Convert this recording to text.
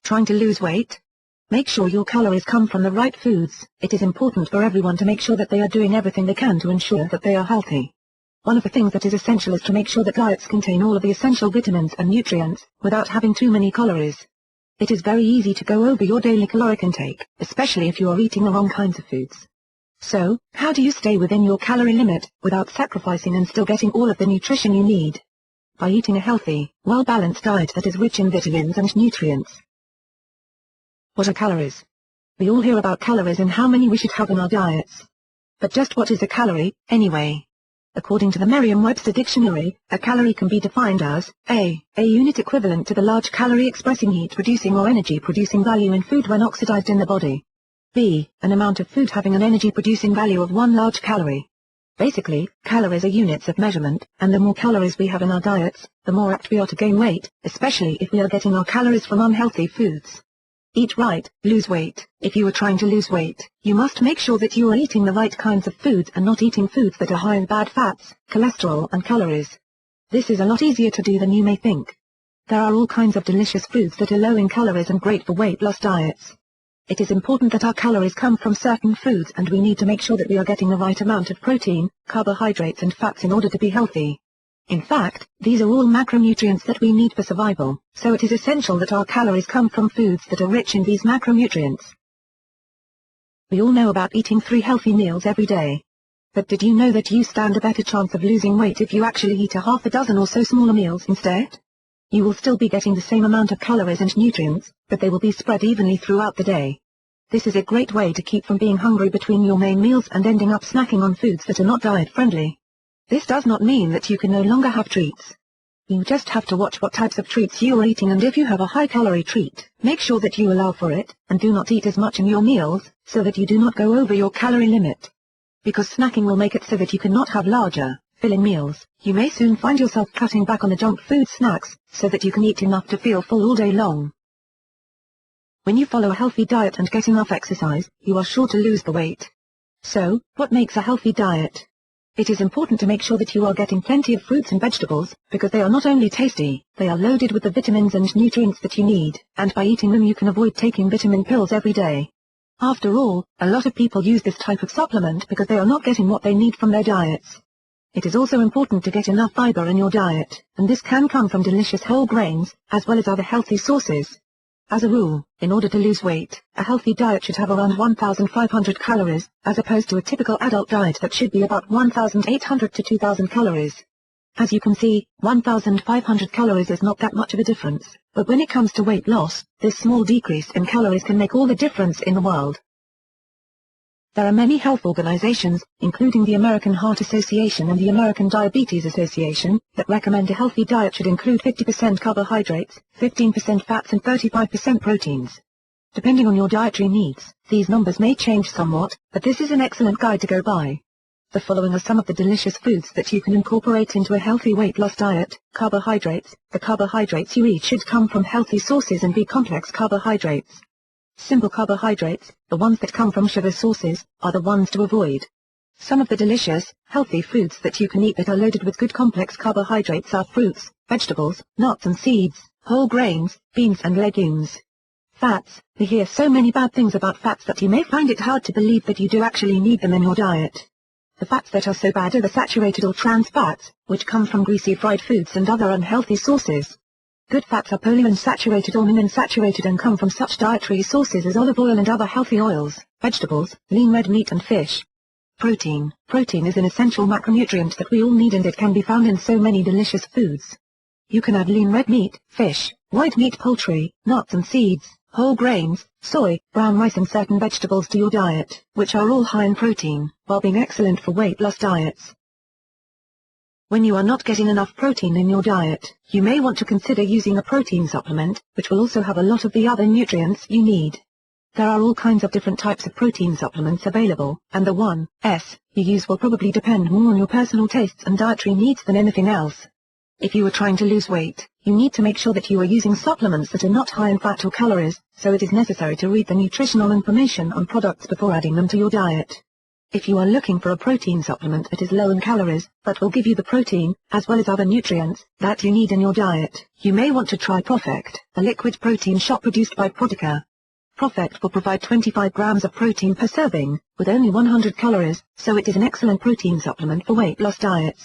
Trying to lose weight? Make sure your calories come from the right foods. It is important for everyone to make sure that they are doing everything they can to ensure that they are healthy. One of the things that is essential is to make sure that diets contain all of the essential vitamins and nutrients, without having too many calories. It is very easy to go over your daily caloric intake, especially if you are eating the wrong kinds of foods. So, how do you stay within your calorie limit, without sacrificing and still getting all of the nutrition you need? By eating a healthy, well-balanced diet that is rich in vitamins and nutrients. What are calories? We all hear about calories and how many we should have in our diets. But just what is a calorie, anyway? According to the Merriam-Webster dictionary, a calorie can be defined as a unit equivalent to the large calorie expressing heat-producing or energy-producing value in food when oxidized in the body. b. An amount of food having an energy-producing value of 1 large calorie. Basically, calories are units of measurement, and the more calories we have in our diets, the more apt we are to gain weight, especially if we are getting our calories from unhealthy foods. Eat right, lose weight. If you are trying to lose weight, you must make sure that you are eating the right kinds of foods and not eating foods that are high in bad fats, cholesterol and calories. This is a lot easier to do than you may think. There are all kinds of delicious foods that are low in calories and great for weight loss diets. It is important that our calories come from certain foods and we need to make sure that we are getting the right amount of protein, carbohydrates and fats in order to be healthy. In fact, these are all macronutrients that we need for survival, so it is essential that our calories come from foods that are rich in these macronutrients. We all know about eating 3 healthy meals every day. But did you know that you stand a better chance of losing weight if you actually eat a half a dozen or so smaller meals instead? You will still be getting the same amount of calories and nutrients, but they will be spread evenly throughout the day. This is a great way to keep from being hungry between your main meals and ending up snacking on foods that are not diet-friendly. This does not mean that you can no longer have treats. You just have to watch what types of treats you are eating, and if you have a high-calorie treat, make sure that you allow for it, and do not eat as much in your meals, so that you do not go over your calorie limit. Because snacking will make it so that you cannot have larger, filling meals, you may soon find yourself cutting back on the junk food snacks, so that you can eat enough to feel full all day long. When you follow a healthy diet and get enough exercise, you are sure to lose the weight. So, what makes a healthy diet? It is important to make sure that you are getting plenty of fruits and vegetables, because they are not only tasty, they are loaded with the vitamins and nutrients that you need, and by eating them you can avoid taking vitamin pills every day. After all, a lot of people use this type of supplement because they are not getting what they need from their diets. It is also important to get enough fiber in your diet, and this can come from delicious whole grains, as well as other healthy sources. As a rule, in order to lose weight, a healthy diet should have around 1,500 calories, as opposed to a typical adult diet that should be about 1,800 to 2,000 calories. As you can see, 1,500 calories is not that much of a difference, but when it comes to weight loss, this small decrease in calories can make all the difference in the world. There are many health organizations, including the American Heart Association and the American Diabetes Association, that recommend a healthy diet should include 50% carbohydrates, 15% fats and 35% proteins. Depending on your dietary needs, these numbers may change somewhat, but this is an excellent guide to go by. The following are some of the delicious foods that you can incorporate into a healthy weight loss diet. Carbohydrates. The carbohydrates you eat should come from healthy sources and be complex carbohydrates. Simple carbohydrates, the ones that come from sugar sources, are the ones to avoid. Some of the delicious, healthy foods that you can eat that are loaded with good complex carbohydrates are fruits, vegetables, nuts and seeds, whole grains, beans and legumes. Fats. We hear so many bad things about fats that you may find it hard to believe that you do actually need them in your diet. The fats that are so bad are the saturated or trans fats, which come from greasy fried foods and other unhealthy sources. Good fats are polyunsaturated or monounsaturated and come from such dietary sources as olive oil and other healthy oils, vegetables, lean red meat and fish. Protein. Protein is an essential macronutrient that we all need, and it can be found in so many delicious foods. You can add lean red meat, fish, white meat, poultry, nuts and seeds, whole grains, soy, brown rice and certain vegetables to your diet, which are all high in protein, while being excellent for weight loss diets. When you are not getting enough protein in your diet, you may want to consider using a protein supplement, which will also have a lot of the other nutrients you need. There are all kinds of different types of protein supplements available, and the ones you use will probably depend more on your personal tastes and dietary needs than anything else. If you are trying to lose weight, you need to make sure that you are using supplements that are not high in fat or calories, so it is necessary to read the nutritional information on products before adding them to your diet. If you are looking for a protein supplement that is low in calories, but will give you the protein, as well as other nutrients, that you need in your diet, you may want to try ProfectR, a liquid protein shot produced by Protica. ProfectR will provide 25 grams of protein per serving, with only 100 calories, so it is an excellent protein supplement for weight loss diets.